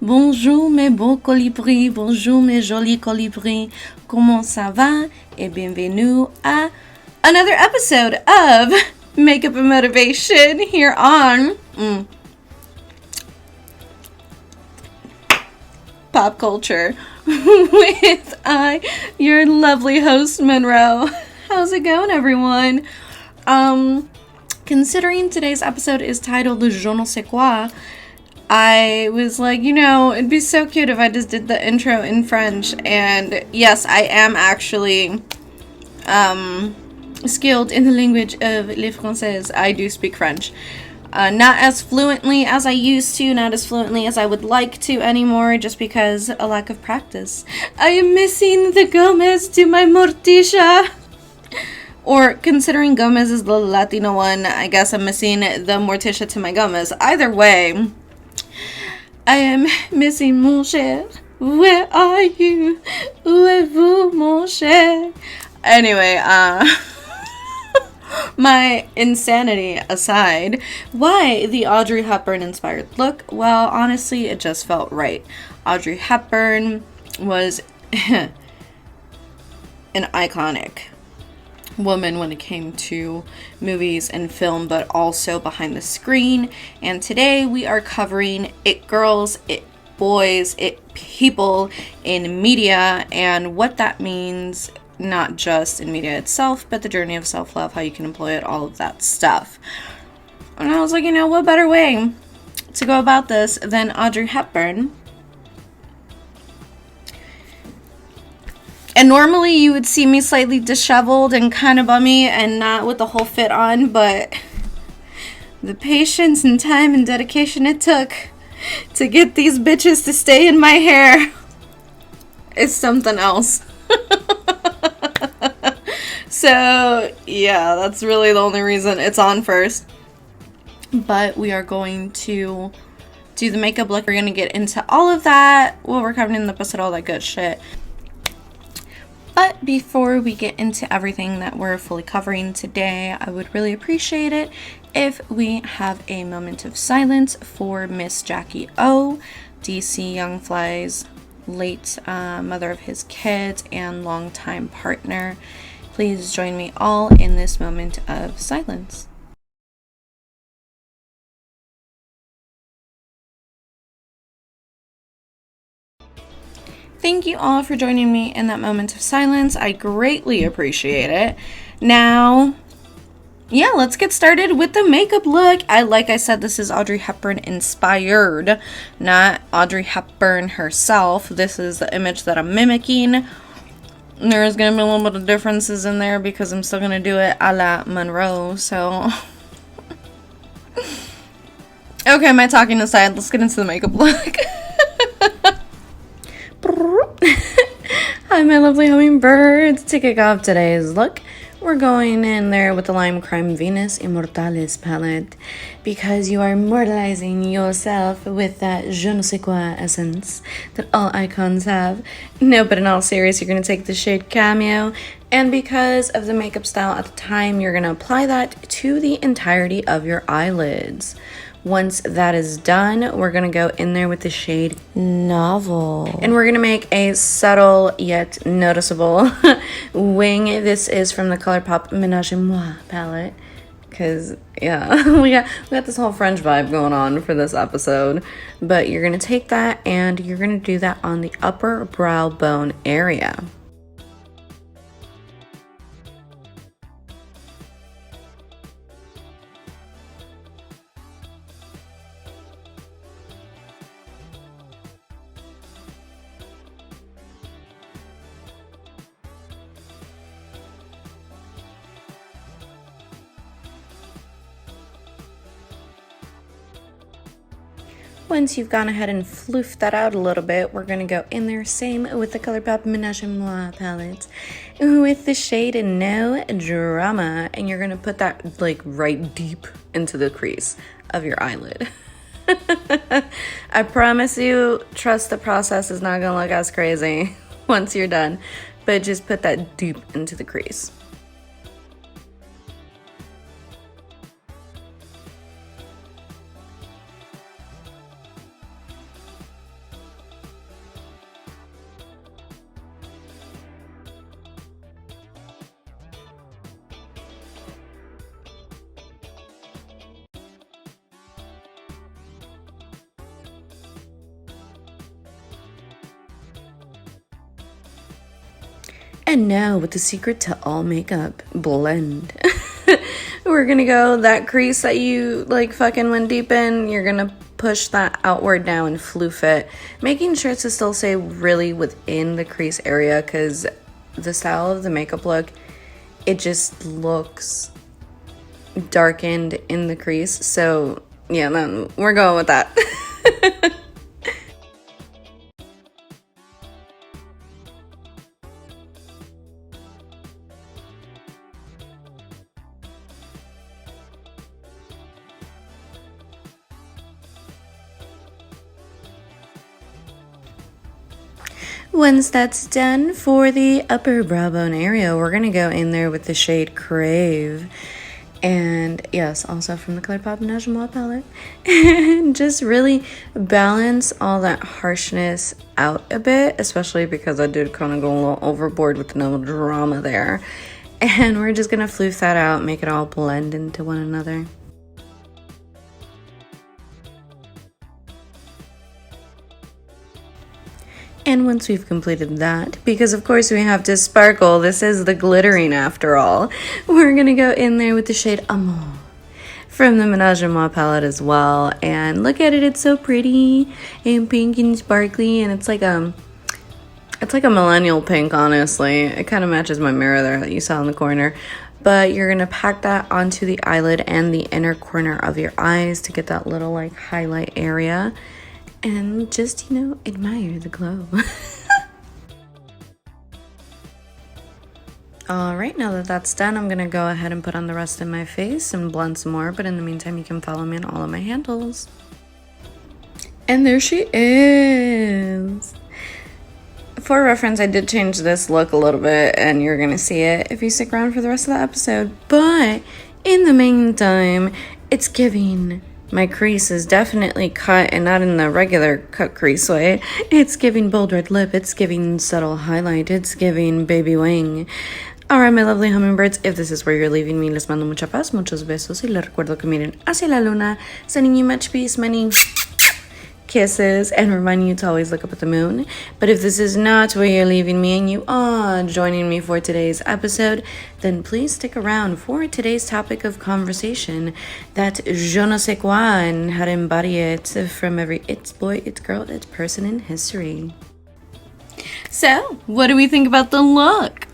Bonjour mes beaux colibris, bonjour mes jolis colibris, comment ça va? Et bienvenue à another episode of Makeup and Motivation here on Pop Culture with your lovely host Monroe. How's it going, everyone? Considering today's episode is titled Je Ne Sais Quoi, I was like, it'd be so cute if I just did the intro in French. And yes, I am actually skilled in the language of les Français. I do speak French. Not as fluently as I used to, not as fluently as I would like to anymore, just because a lack of practice. I am missing the Gomez to my Morticia. Or, considering Gomez is the Latino one, I guess I'm missing the Morticia to my Gomez. Either way, I am missing mon cher. Where are you? Où êtes-vous, mon cher? Anyway, my insanity aside, why the Audrey Hepburn inspired look? Well, honestly, it just felt right. Audrey Hepburn was an iconic woman when it came to movies and film, but also behind the screen. And today we are covering it girls, it boys, it people in media, and what that means, not just in media itself, but the journey of self-love, how you can employ it, all of that stuff. And I was like, what better way to go about this than Audrey Hepburn? And normally you would see me slightly disheveled and kind of bummy and not with the whole fit on, but the patience and time and dedication it took to get these bitches to stay in my hair is something else. So, yeah, that's really the only reason it's on first. But we are going to do the makeup look. We're going to get into all of that, what we're covering in the episode, all that good shit. But before we get into everything that we're fully covering today, I would really appreciate it if we have a moment of silence for Miss Jackie O, DC Young Fly's late mother of his kids and longtime partner. Please join me all in this moment of silence. Thank you all for joining me in that moment of silence. I greatly appreciate it. Now, yeah, let's get started with the makeup look. Like I said, this is Audrey Hepburn inspired, not Audrey Hepburn herself. This is the image that I'm mimicking. There's going to be a little bit of differences in there because I'm still going to do it a la Monroe, so... Okay, my talking aside, let's get into the makeup look. Hi, my lovely hummingbirds. To kick off today's look, we're going in there with the LimeCrime Venus Immortalis palette because you are immortalizing yourself with that je ne sais quoi essence that all icons have. No, but in all seriousness, you're going to take the shade Cameo, and because of the makeup style at the time, you're going to apply that to the entirety of your eyelids. Once that is done, we're going to go in there with the shade Novel. And we're going to make a subtle yet noticeable wing. This is from the Colourpop Ménage Muah palette. Because, yeah, we got this whole French vibe going on for this episode. But you're going to take that and you're going to do that on the upper brow bone area. Once you've gone ahead and floofed that out a little bit, we're going to go in there, same with the Colourpop Ménage Moi palette, with the shade No Drama, and you're going to put that like right deep into the crease of your eyelid. I promise you, trust the process is not going to look as crazy once you're done, but just put that deep into the crease. And now with the secret to all makeup, blend. We're gonna go that crease that you like fucking went deep in, you're gonna push that outward now and floof it, making sure to still stay really within the crease area, because the style of the makeup look, it just looks darkened in the crease. So yeah, then we're going with that. Once that's done, for the upper brow bone area, we're going to go in there with the shade Crave. And yes, also from the Colourpop Ménage palette. And just really balance all that harshness out a bit, especially because I did kind of go a little overboard with no drama there. And we're just going to floof that out, make it all blend into one another. And once we've completed that, because of course we have to sparkle, this is the glittering after all, we're going to go in there with the shade Amour from the Ménage palette as well. And look at it, it's so pretty and pink and sparkly, and it's like a millennial pink, honestly. It kind of matches my mirror there that you saw in the corner. But you're going to pack that onto the eyelid and the inner corner of your eyes to get that little like highlight area. And just, you know, admire the glow. Alright, now that that's done, I'm going to go ahead and put on the rest of my face and blend some more. But in the meantime, you can follow me on all of my handles. And there she is. For reference, I did change this look a little bit, and you're going to see it if you stick around for the rest of the episode. But in the meantime, it's giving... My crease is definitely cut, and not in the regular cut crease way. It's giving bold red lip, it's giving subtle highlight, it's giving baby wing. Alright, my lovely hummingbirds, if this is where you're leaving me, les mando mucha paz, muchos besos, y les recuerdo que miren hacia la luna, sending you much peace, many kisses, and reminding you to always look up at the moon. But if this is not where you're leaving me and you are joining me for today's episode, then please stick around for today's topic of conversation, that je ne sais quoi, and how to embody it from every it's boy, it's girl, it's person in history. So, what do we think about the look?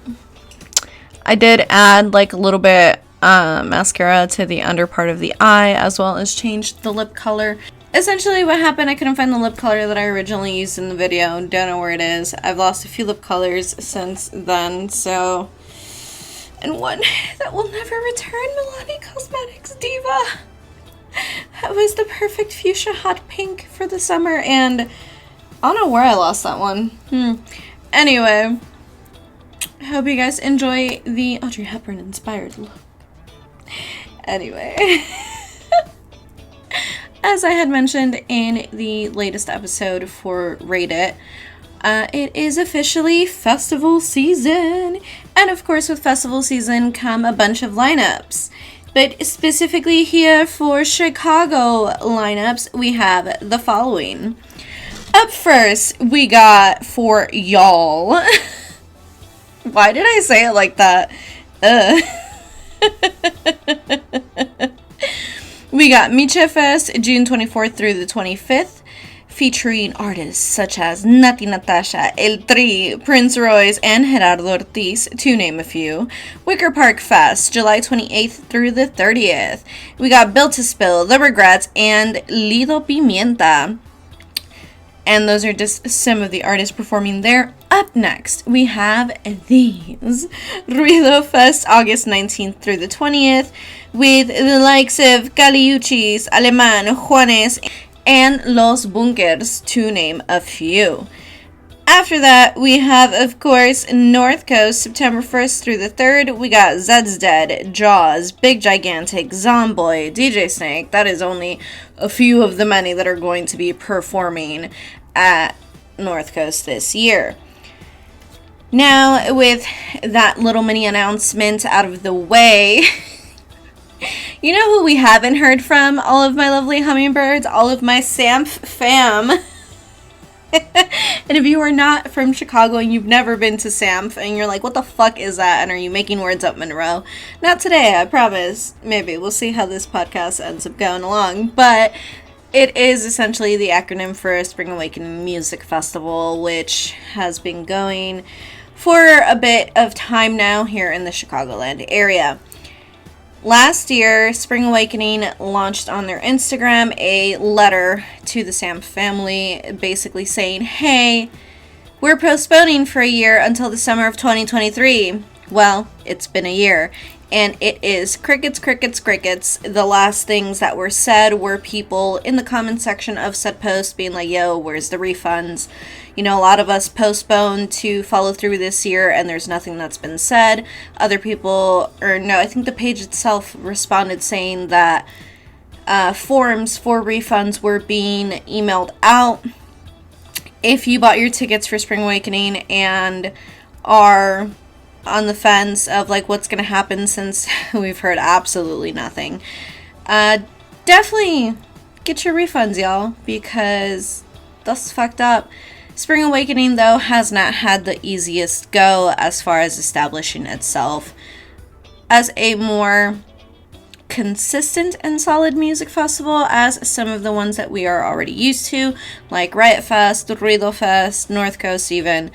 I did add like a little bit mascara to the under part of the eye, as well as change the lip color. Essentially what happened, I couldn't find the lip color that I originally used in the video. Don't know where it is. I've lost a few lip colors since then, so... And one that will never return, Milani Cosmetics Diva. That was the perfect fuchsia hot pink for the summer, and I don't know where I lost that one. Anyway, I hope you guys enjoy the Audrey Hepburn inspired look. Anyway... As I had mentioned in the latest episode for Rate It, it is officially festival season. And of course, with festival season come a bunch of lineups. But specifically here for Chicago lineups, we have the following. Up first, we got for y'all. Why did I say it like that? We got Miche Fest, June 24th through the 25th, featuring artists such as Nati Natasha, El Tri, Prince Royce, and Gerardo Ortiz, to name a few. Wicker Park Fest, July 28th through the 30th. We got Built to Spill, The Regrets, and Lido Pimienta. And those are just some of the artists performing there. Up next, we have these. Ruido Fest, August 19th through the 20th, with the likes of Caliuchis, Aleman, Juanes, and Los Bunkers, to name a few. After that, we have, of course, North Coast, September 1st through the 3rd. We got Zed's Dead, Jaws, Big Gigantic, Zomboy, DJ Snake. That is only a few of the many that are going to be performing at North Coast this year. Now, with that little mini announcement out of the way, you know who we haven't heard from? All of my lovely hummingbirds, all of my SAMF fam. And if you are not from Chicago and you've never been to SAMF and you're like, what the fuck is that? And are you making words up, Monroe? Not today, I promise. Maybe. We'll see how this podcast ends up going along. But it is essentially the acronym for Spring Awakening Music Festival, which has been going for a bit of time now here in the Chicagoland area. Last year, Spring Awakening launched on their Instagram a letter to the SAMF family, basically saying, hey, we're postponing for a year until the summer of 2023. Well, it's been a year, and it is crickets, crickets, crickets. The last things that were said were people in the comment section of said post being like, yo, where's the refunds? You know, a lot of us postponed to follow through this year, and there's nothing that's been said. Other people, or no, I think the page itself responded saying that forms for refunds were being emailed out. If you bought your tickets for Spring Awakening and are on the fence of like what's going to happen since we've heard absolutely nothing, definitely get your refunds, y'all, because that's fucked up. Spring Awakening, though, has not had the easiest go as far as establishing itself as a more consistent and solid music festival as some of the ones that we are already used to, like Riot Fest, Ruido Fest, North Coast even,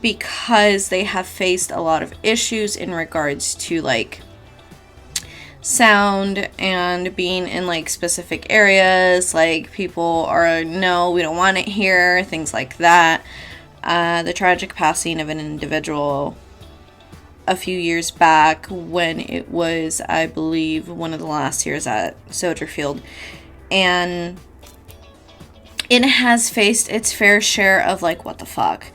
because they have faced a lot of issues in regards to, like, sound and being in like specific areas, like people are no, we don't want it here, things like that. The tragic passing of an individual a few years back when it was, I believe, one of the last years at Soldier Field, and it has faced its fair share of like, what the fuck.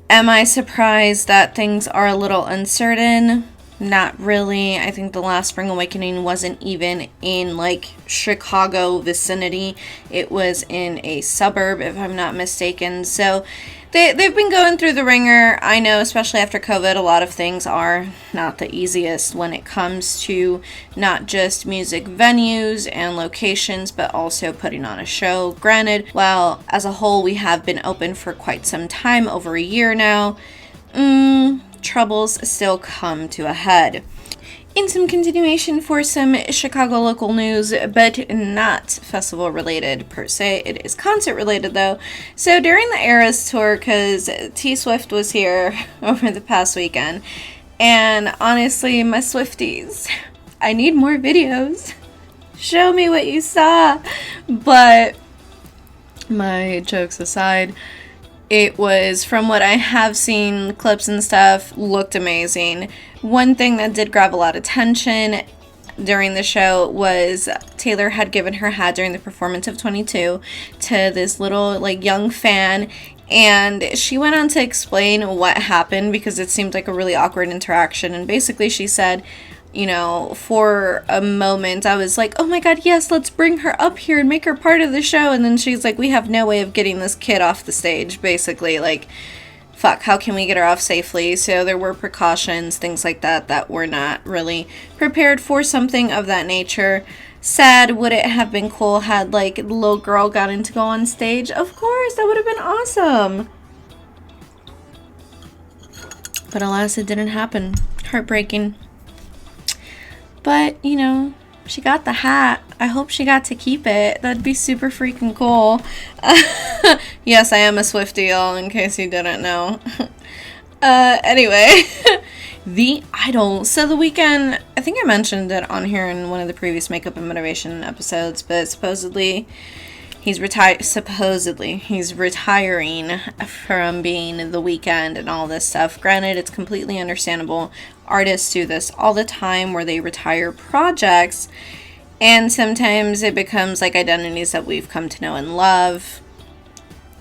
Am I surprised that things are a little uncertain? Not really. I think the last Spring Awakening wasn't even in like Chicago vicinity. It was in a suburb, if I'm not mistaken. So they've been going through the ringer. I know, especially after COVID, a lot of things are not the easiest when it comes to not just music venues and locations, but also putting on a show. Granted, while as a whole we have been open for quite some time, over a year now, troubles still come to a head. In some continuation for some Chicago local news, but not festival related per se, it is concert related though. So during the Eras tour, because T Swift was here over the past weekend, and honestly, my Swifties, I need more videos. Show me what you saw. But my jokes aside, it was, from what I have seen, clips and stuff, looked amazing. One thing that did grab a lot of attention during the show was Taylor had given her hat during the performance of 22 to this little, like, young fan, and she went on to explain what happened because it seemed like a really awkward interaction, and basically she said, you know, for a moment I was like, oh my god, yes, let's bring her up here and make her part of the show. And then she's like, we have no way of getting this kid off the stage, basically. Like, fuck, how can we get her off safely? So there were precautions, things like that, that were not really prepared for something of that nature. Sad. Would it have been cool had, like, the little girl gotten to go on stage? Of course, that would have been awesome. But alas, it didn't happen. Heartbreaking. But, you know, she got the hat. I hope she got to keep it. That'd be super freaking cool. Yes, I am a Swiftie, y'all, in case you didn't know. Anyway, The Idol. So The Weeknd, I think I mentioned it on here in one of the previous Makeup and Motivation episodes, but supposedly he's retiring from being The Weeknd and all this stuff. Granted, it's completely understandable. Artists do this all the time where they retire projects, and sometimes it becomes like identities that we've come to know and love,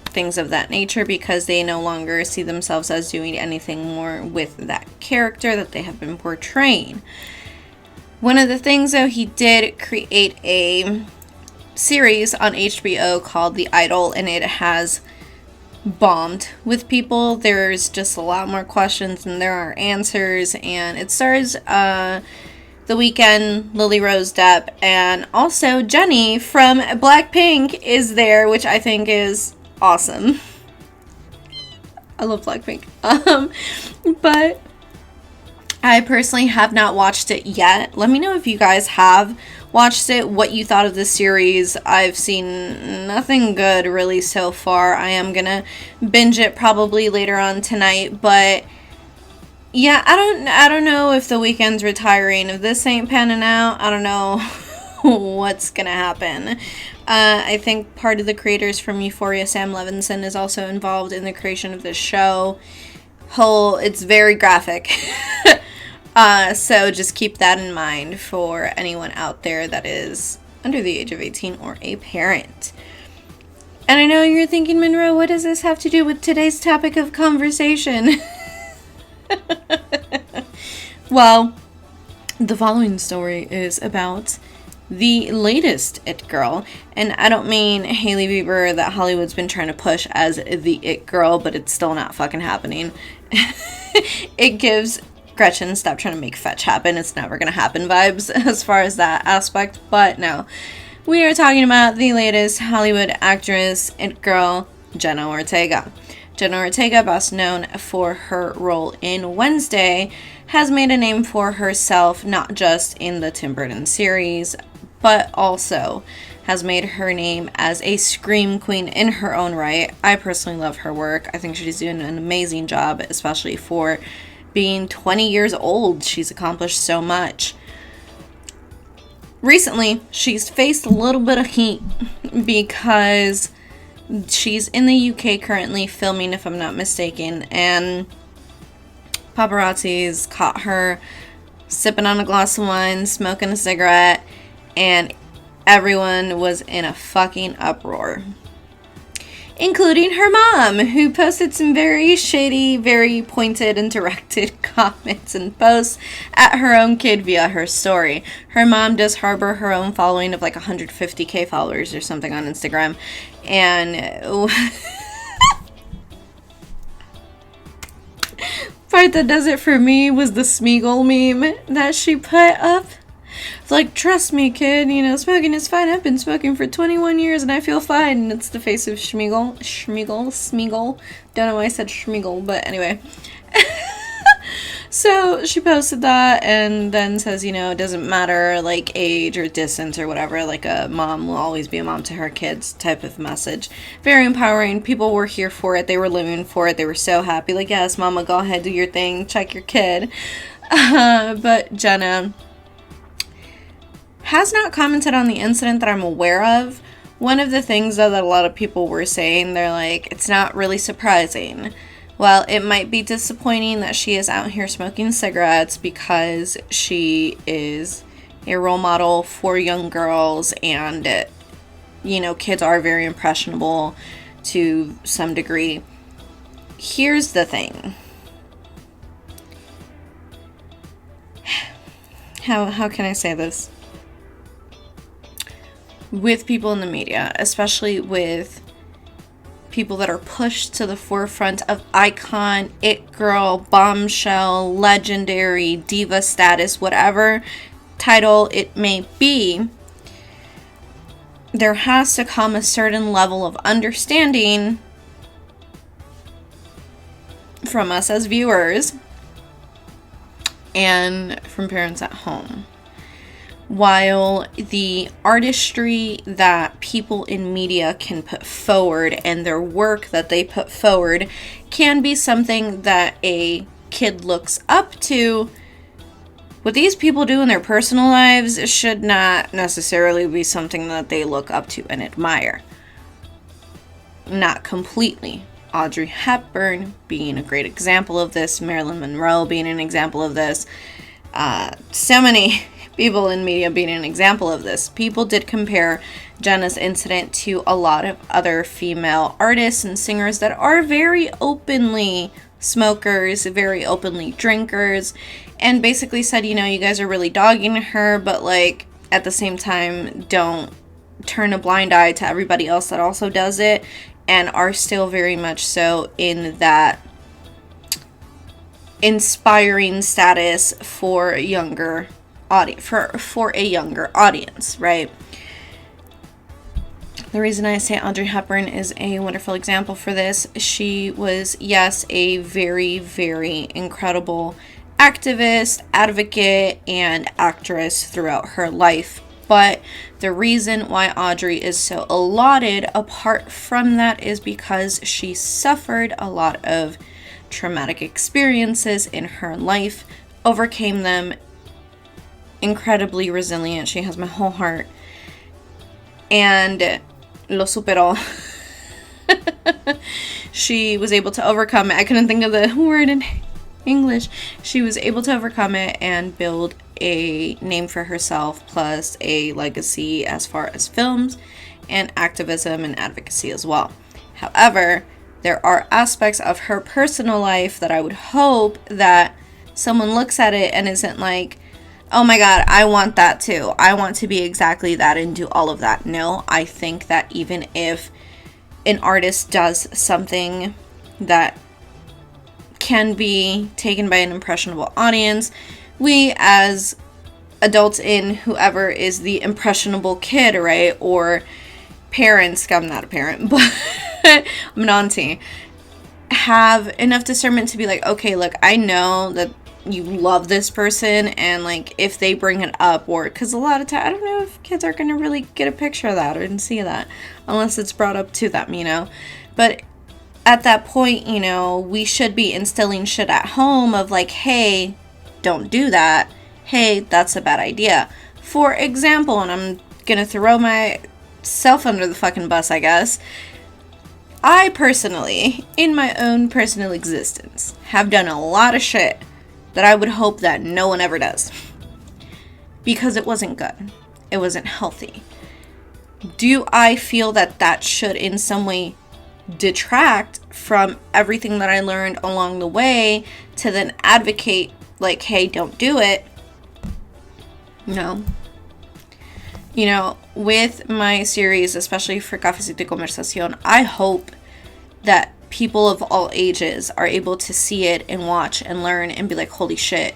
things of that nature, because they no longer see themselves as doing anything more with that character that they have been portraying. One of the things, though, he did create a series on HBO called The Idol, and it has bombed with people. There's just a lot more questions than there are answers, and it stars The Weeknd, Lily Rose Depp, and also Jennie from Blackpink is there, which I think is awesome. I love Blackpink. But I personally have not watched it yet. Let me know if you guys have watched it, what you thought of the series. I've seen nothing good really so far. I am gonna binge it probably later on tonight, but yeah, I don't know if the weekend's retiring. If this ain't panning out, I don't know what's gonna happen. I think part of the creators from Euphoria, Sam Levinson, is also involved in the creation of this show. It's very graphic. So just keep that in mind for anyone out there that is under the age of 18 or a parent. And I know you're thinking, Monroe, what does this have to do with today's topic of conversation? Well, the following story is about the latest It Girl. And I don't mean Hailey Bieber that Hollywood's been trying to push as the It Girl, but it's still not fucking happening. It gives Gretchen, stop trying to make fetch happen, it's never gonna happen vibes as far as that aspect. But no, we are talking about the latest Hollywood actress, It Girl, Jenna Ortega. Jenna Ortega, best known for her role in Wednesday, has made a name for herself not just in the Tim Burton series, but also has made her name as a scream queen in her own right. I personally love her work. I think she's doing an amazing job, especially for being 20 years old. She's accomplished so much. Recently, she's faced a little bit of heat because she's in the UK currently filming, if I'm not mistaken, and paparazzis caught her sipping on a glass of wine, smoking a cigarette, and everyone was in a fucking uproar. Including her mom, who posted some very shady, very pointed and directed comments and posts at her own kid via her story. Her mom does harbor her own following of like 150k followers or something on Instagram. And part that does it for me was the Smeagol meme that she put up. It's like, trust me, kid, you know, smoking is fine. I've been smoking for 21 years and I feel fine. And it's the face of Smeagol. Don't know why I said Smeagol, but anyway. So she posted that and then says, you know, it doesn't matter, like, age or distance or whatever. Like, a mom will always be a mom to her kids type of message. Very empowering. People were here for it. They were living for it. They were so happy. Like, yes, mama, go ahead, do your thing. Check your kid. But Jenna has not commented on the incident that I'm aware of. One of the things, though, that a lot of people were saying, they're like, it's not really surprising. Well, it might be disappointing that she is out here smoking cigarettes because she is a role model for young girls and, you know, kids are very impressionable to some degree. Here's the thing. How can I say this? With people in the media, especially with people that are pushed to the forefront of icon, it girl, bombshell, legendary, diva status, whatever title it may be, there has to come a certain level of understanding from us as viewers and from parents at home. While the artistry that people in media can put forward and their work that they put forward can be something that a kid looks up to, what these people do in their personal lives should not necessarily be something that they look up to and admire. Not completely. Audrey Hepburn being a great example of this, Marilyn Monroe being an example of this, so many people in media being an example of this. People did compare Jenna's incident to a lot of other female artists and singers that are very openly smokers, very openly drinkers, and basically said, you know, you guys are really dogging her, but like at the same time, don't turn a blind eye to everybody else that also does it and are still very much so in that inspiring status for younger audience, for a younger audience, right? The reason I say Audrey Hepburn is a wonderful example for this. She was, yes, a very, very incredible activist, advocate, and actress throughout her life. But the reason why Audrey is so lauded apart from that is because she suffered a lot of traumatic experiences in her life, overcame them, incredibly resilient. She has my whole heart. And lo superó. She was able to overcome it. I couldn't think of the word in English. She was able to overcome it and build a name for herself, plus a legacy as far as films and activism and advocacy as well. However, there are aspects of her personal life that I would hope that someone looks at it and isn't like, oh my god, I want that too. I want to be exactly that and do all of that. No, I think that even if an artist does something that can be taken by an impressionable audience, we as adults in whoever is the impressionable kid, right? Or parents, I'm not a parent, but I'm an auntie, have enough discernment to be like, okay, look, I know that you love this person, and like if they bring it up, or because a lot of time I don't know if kids are gonna really get a picture of that or see that unless it's brought up to them, you know. But at that point, you know, we should be instilling shit at home of like, hey, don't do that. Hey, that's a bad idea. For example, and I'm gonna throw myself under the fucking bus, I guess. I personally, in my own personal existence, have done a lot of shit that I would hope that no one ever does. Because it wasn't good. It wasn't healthy. Do I feel that that should in some way detract from everything that I learned along the way to then advocate like, hey, don't do it? No. You know, with my series, especially for Cafecito y Conversación, I hope that people of all ages are able to see it and watch and learn and be like, holy shit,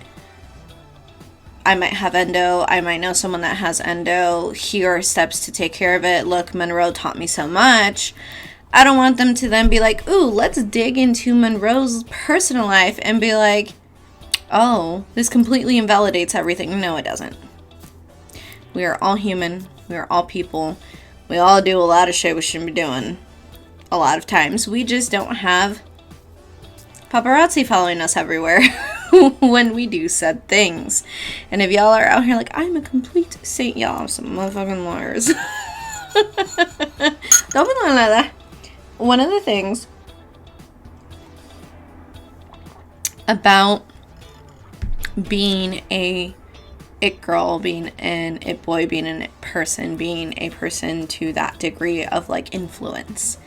I might have endo, I might know someone that has endo, here are steps to take care of it, look, Monroe taught me so much. I don't want them to then be like, ooh, let's dig into Monroe's personal life and be like, oh, this completely invalidates everything. No, it doesn't. We are all human, we are all people, we all do a lot of shit we shouldn't be doing. A lot of times we just don't have paparazzi following us everywhere when we do said things. And if y'all are out here like, I'm a complete saint, y'all are some motherfucking liars. Don't be lying like that. One of the things about being a it girl, being an it boy, being an it person, being a person to that degree of like influence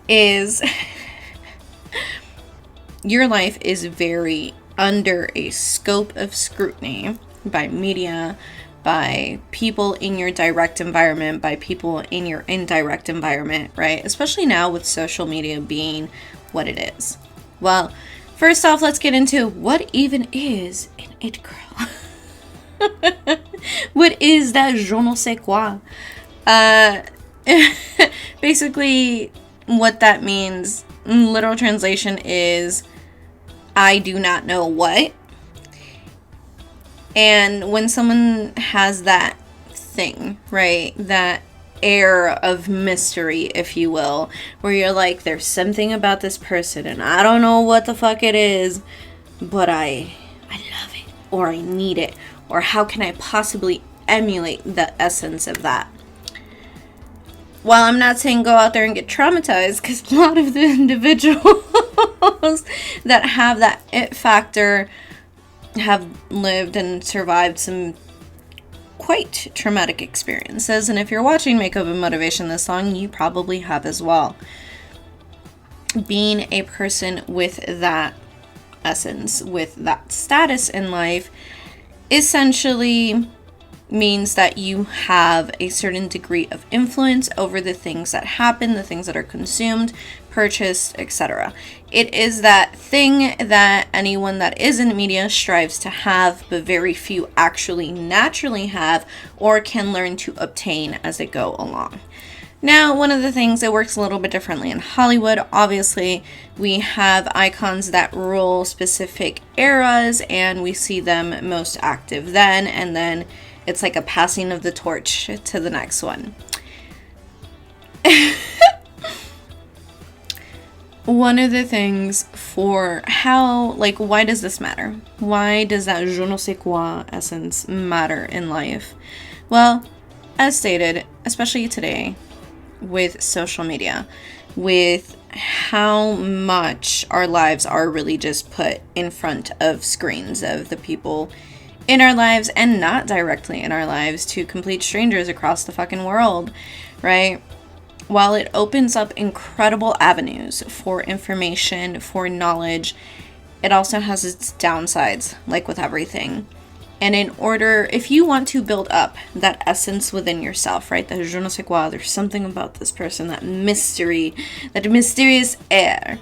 is your life is very under a scope of scrutiny by media, by people in your direct environment, by people in your indirect environment, right? Especially now with social media being what it is. Well, first off, let's get into what even is an it girl. What is that je ne sais quoi? Basically, what that means, literal translation is, I do not know what. And when someone has that thing, right, that air of mystery, if you will, where you're like, there's something about this person and I don't know what the fuck it is, but I love it, or I need it, or how can I possibly emulate the essence of that? While I'm not saying go out there and get traumatized, because a lot of the individuals that have that it factor have lived and survived some quite traumatic experiences. And if you're watching Makeup and Motivation this long, you probably have as well. Being a person with that essence, with that status in life, essentially means that you have a certain degree of influence over the things that happen, the things that are consumed, purchased, etc. It is that thing that anyone that is in media strives to have, but very few actually naturally have or can learn to obtain as they go along. Now, one of the things that works a little bit differently in Hollywood, obviously, we have icons that rule specific eras, and we see them most active then, and then it's like a passing of the torch to the next one. One of the things for how, like, why does this matter? Why does that je ne sais quoi essence matter in life? Well, as stated, especially today, with social media, with how much our lives are really just put in front of screens of the people in our lives and not directly in our lives to complete strangers across the fucking world, right? While it opens up incredible avenues for information, for knowledge, it also has its downsides, like with everything. And in order, if you want to build up that essence within yourself, right, that je ne sais quoi, there's something about this person, that mystery, that mysterious air.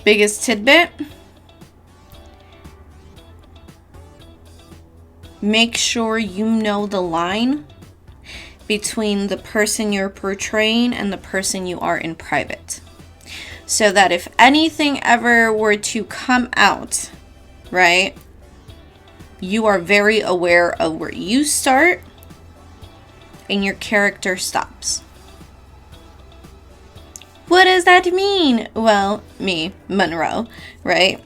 Biggest tidbit, make sure you know the line between the person you're portraying and the person you are in private. So that if anything ever were to come out, right, you are very aware of where you start and your character stops. What does that mean? Well, me, Monroe, right?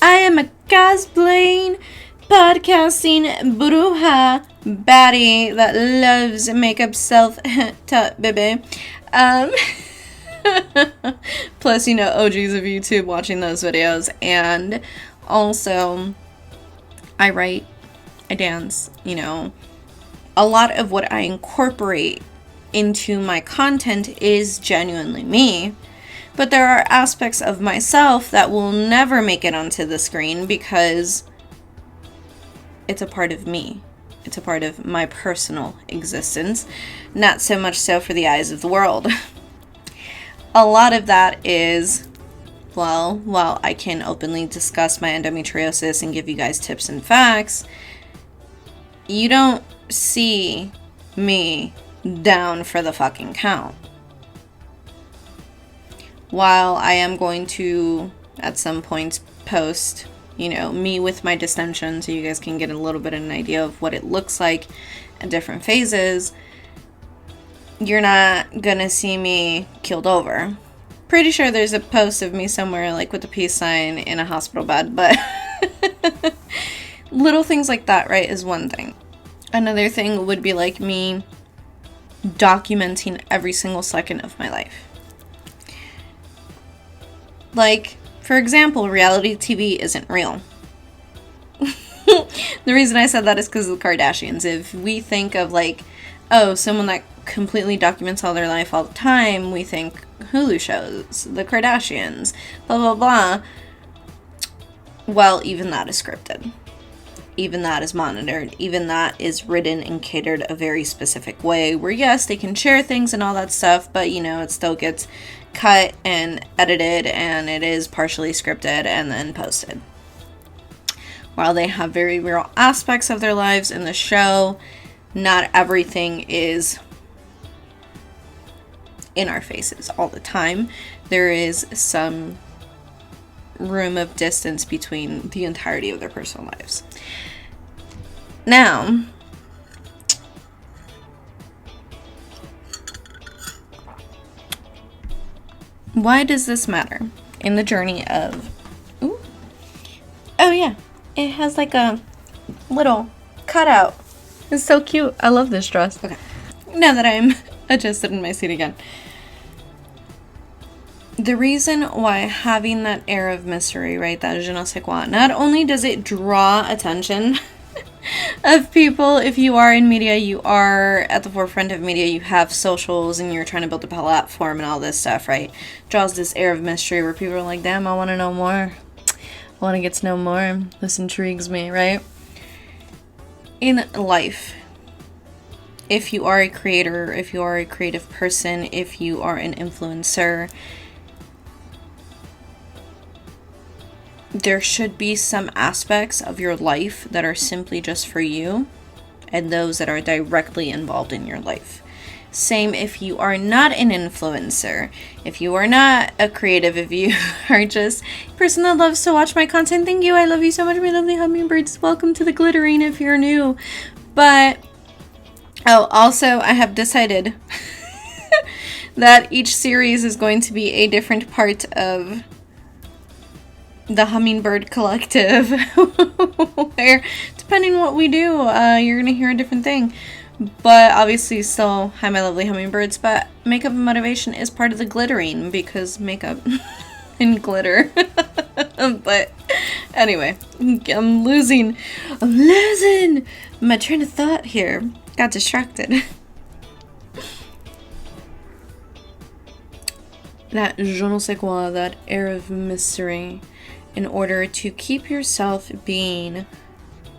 I am a cosplaying, podcasting, bruja, baddie that loves makeup self-taught, baby. Plus, you know, OGs of YouTube watching those videos, and also, I write, I dance, you know. A lot of what I incorporate into my content is genuinely me. But there are aspects of myself that will never make it onto the screen because it's a part of me. It's a part of my personal existence. Not so much so for the eyes of the world. A lot of that is, well, while I can openly discuss my endometriosis and give you guys tips and facts, you don't see me down for the fucking count. While I am going to, at some points, post, you know, me with my distension so you guys can get a little bit of an idea of what it looks like at different phases, you're not gonna see me keeled over. Pretty sure there's a post of me somewhere, like, with a peace sign in a hospital bed, but little things like that, right, is one thing. Another thing would be, like, me documenting every single second of my life. Like, for example, reality TV isn't real. The reason I said that is because of the Kardashians. If we think of, like, oh, someone that completely documents all their life all the time, we think Hulu shows, the Kardashians, blah, blah, blah. Well, even that is scripted. Even that is monitored. Even that is written and catered a very specific way where, yes, they can share things and all that stuff, but, you know, it still gets cut and edited and it is partially scripted and then posted. While they have very real aspects of their lives in the show, not everything is in our faces all the time. There is some room of distance between the entirety of their personal lives. Now, why does this matter in the journey of, ooh, oh yeah, it has like a little cutout. It's so cute. I love this dress. Okay, now that I'm adjusted in my seat again. The reason why having that air of mystery, right, that je ne sais quoi, not only does it draw attention of people, if you are in media, you are at the forefront of media, you have socials, and you're trying to build a platform and all this stuff, right, draws this air of mystery where people are like, damn, I want to know more. I want to get to know more. This intrigues me, right? In life, if you are a creator, if you are a creative person, if you are an influencer, there should be some aspects of your life that are simply just for you, and those that are directly involved in your life. Same if you are not an influencer, if you are not a creative, if you are just a person that loves to watch my content. Thank you. I love you so much, my lovely hummingbirds. Welcome to the glittering if you're new. But, oh, also I have decided that each series is going to be a different part of the Hummingbird Collective, where depending on what we do, you're going to hear a different thing. But obviously still, hi my lovely hummingbirds, but makeup and motivation is part of the glittering, because makeup and glitter. But anyway, I'm losing my train of thought here. Got distracted. That je ne sais quoi, that air of mystery, in order to keep yourself being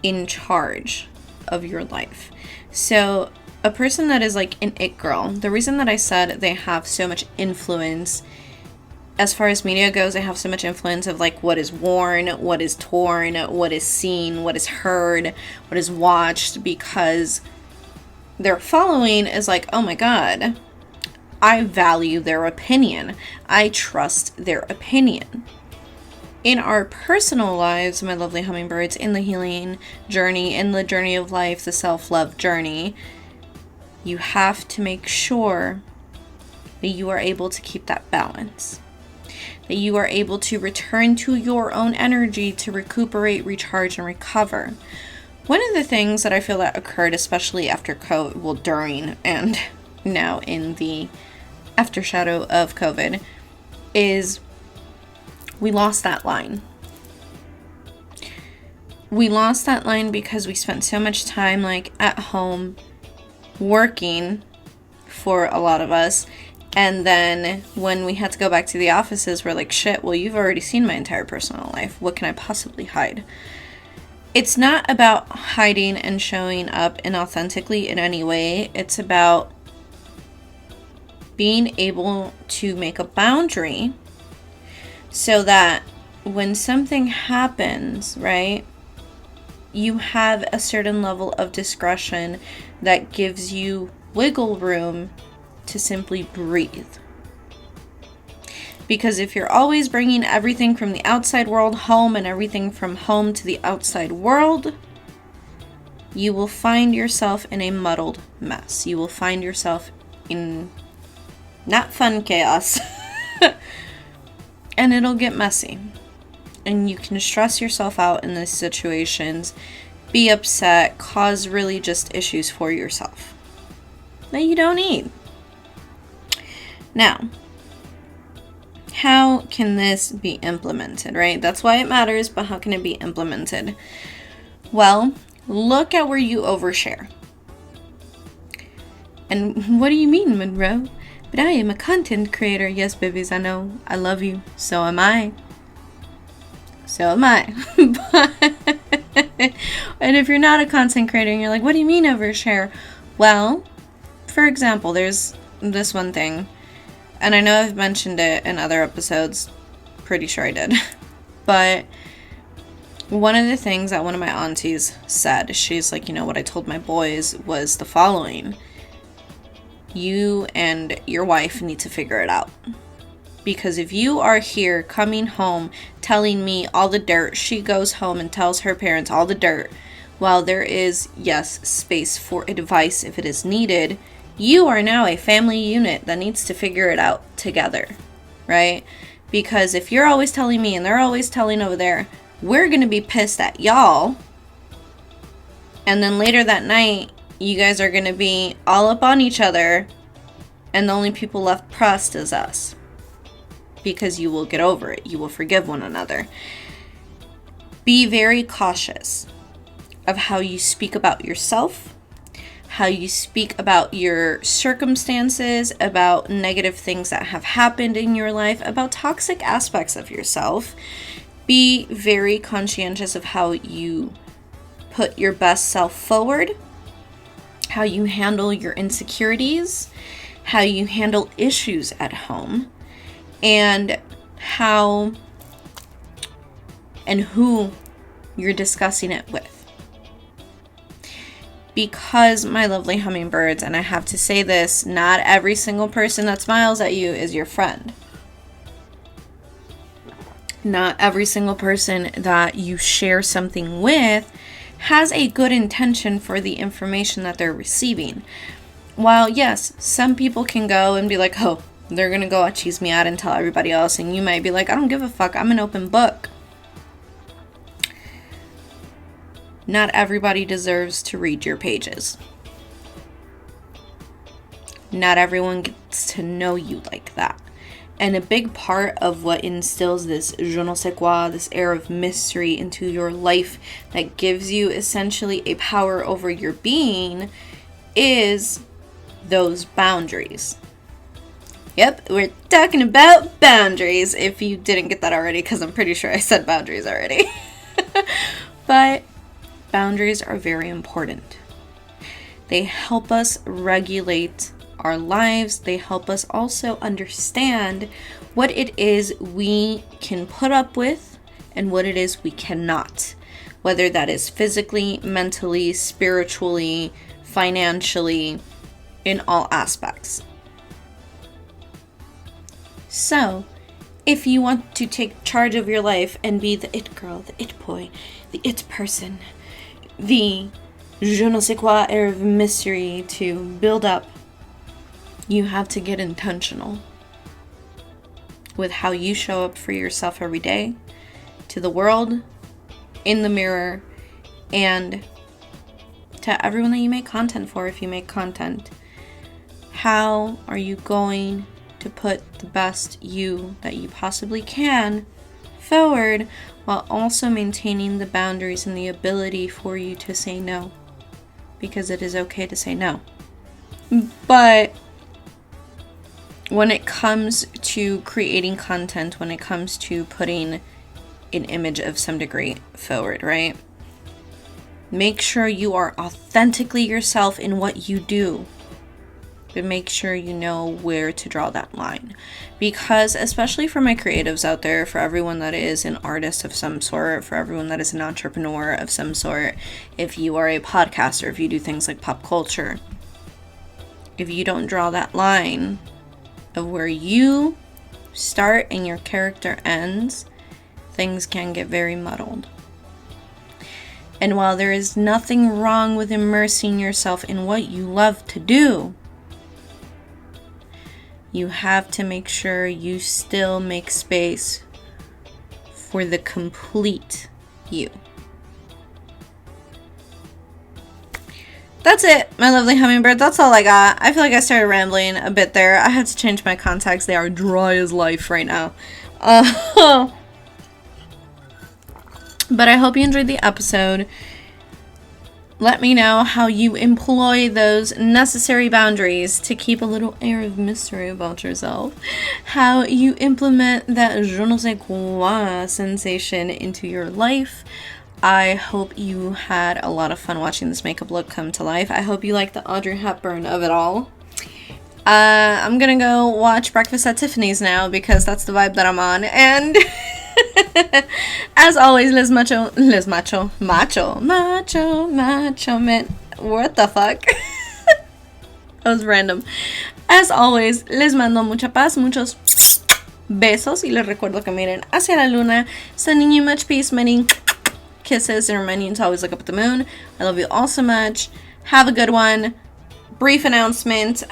in charge of your life. So a person that is like an it girl, the reason that I said they have so much influence as far as media goes, they have so much influence of like what is worn, what is torn, what is seen, what is heard, what is watched, because their following is like, oh my god, I value their opinion, I trust their opinion. In our personal lives, my lovely hummingbirds, in the healing journey, in the journey of life, the self-love journey, you have to make sure that you are able to keep that balance. That you are able to return to your own energy to recuperate, recharge, and recover. One of the things that I feel that occurred, especially after COVID, well, during and now in the aftershadow of COVID, is we lost that line. We lost that line because we spent so much time like at home working, for a lot of us, and then when we had to go back to the offices, we're like, shit, well, you've already seen my entire personal life. What can I possibly hide? It's not about hiding and showing up inauthentically in any way. It's about being able to make a boundary so that when something happens, right, you have a certain level of discretion that gives you wiggle room to simply breathe. Because if you're always bringing everything from the outside world home and everything from home to the outside world, you will find yourself in a muddled mess. You will find yourself in not fun chaos. And it'll get messy. And you can stress yourself out in these situations, be upset, cause really just issues for yourself that you don't need. Now, how can this be implemented, right? That's why it matters, but how can it be implemented? Well, look at where you overshare. And what do you mean, Monroe? But I am a content creator. Yes, babies, I know. I love you. So am I. So am I. And if you're not a content creator and you're like, what do you mean overshare? Well, for example, there's this one thing. And I know I've mentioned it in other episodes. Pretty sure I did. But one of the things that one of my aunties said, she's like, you know, what I told my boys was the following. You and your wife need to figure it out. Because if you are here coming home telling me all the dirt, she goes home and tells her parents all the dirt, while there is, yes, space for advice if it is needed, you are now a family unit that needs to figure it out together, right? Because if you're always telling me and they're always telling over there, we're going to be pissed at y'all. And then later that night, you guys are going to be all up on each other, and the only people left pressed is us. Because you will get over it. You will forgive one another. Be very cautious of how you speak about yourself, how you speak about your circumstances, about negative things that have happened in your life, about toxic aspects of yourself. Be very conscientious of how you put your best self forward, how you handle your insecurities, how you handle issues at home, and how and who you're discussing it with. because, my lovely hummingbirds, and I have to say this, not every single person that smiles at you is your friend. Not every single person that you share something with has a good intention for the information that they're receiving. While, yes, some people can go and be like, oh, they're gonna go cheese me out and tell everybody else, and you might be like, I don't give a fuck, I'm an open book. Not everybody deserves to read your pages. Not everyone gets to know you like that. And a big part of what instills this je ne sais quoi, this air of mystery into your life that gives you essentially a power over your being is those boundaries. Yep, we're talking about boundaries, if you didn't get that already, because I'm pretty sure I said boundaries already. But boundaries are very important. They help us regulate our lives. They help us also understand what it is we can put up with and what it is we cannot. Whether that is physically, mentally, spiritually, financially, in all aspects. So, if you want to take charge of your life and be the it girl, the it boy, the it person, the je ne sais quoi air of mystery to build up, you have to get intentional with how you show up for yourself every day, to the world, in the mirror, and to everyone that you make content for if you make content. How are you going to put the best you that you possibly can forward while also maintaining the boundaries and the ability for you to say no? Because it is okay to say no. But when it comes to creating content, when it comes to putting an image of some degree forward, right? Make sure you are authentically yourself in what you do. But make sure you know where to draw that line. Because especially for my creatives out there, for everyone that is an artist of some sort, for everyone that is an entrepreneur of some sort, if you are a podcaster, if you do things like pop culture, if you don't draw that line of where you start and your character ends, things can get very muddled. And while there is nothing wrong with immersing yourself in what you love to do, you have to make sure you still make space for the complete you. That's it, my lovely hummingbird. That's all I got. I feel like I started rambling a bit there. I had to change my contacts. They are dry as life right now. But I hope you enjoyed the episode. Let me know how you employ those necessary boundaries to keep a little air of mystery about yourself. How you implement that je ne sais quoi sensation into your life. I hope you had a lot of fun watching this makeup look come to life. I hope you like the Audrey Hepburn of it all. I'm gonna go watch Breakfast at Tiffany's now because that's the vibe that I'm on. And as always, macho, man. What the fuck? That was random. As always, les mando mucha paz, muchos besos, y les recuerdo que miren hacia la luna, sending you much peace, many kisses, and reminding you to always look up at the moon. I love you all so much. Have a good one. Brief announcement.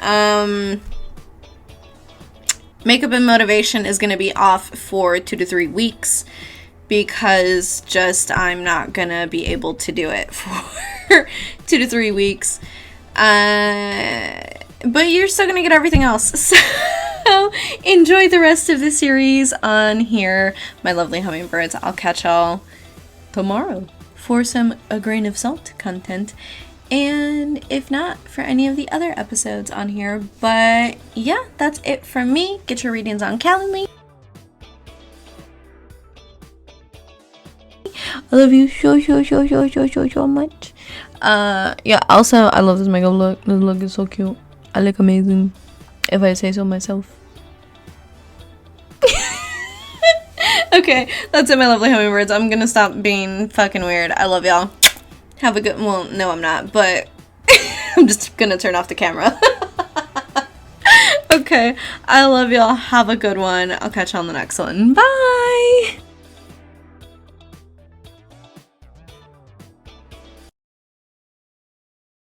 Makeup and Motivation is going to be off for 2 to 3 weeks because I'm not going to be able to do it for 2 to 3 weeks. But you're still going to get everything else. So enjoy the rest of the series on here, my lovely hummingbirds. I'll catch y'all tomorrow for some A Grain of Salt content. And if not, for any of the other episodes on here. But yeah, that's it from me. Get your readings on Calendly. I love you so much. Yeah, also, I love this makeup look. This look is so cute. I look amazing, if I say so myself. Okay, that's it, my lovely hummingbirds. I'm gonna stop being fucking weird. I love y'all. Have a good, well, no I'm not, but I'm just gonna turn off the camera. Okay, I love y'all. Have a good one. I'll catch you on the next one. Bye!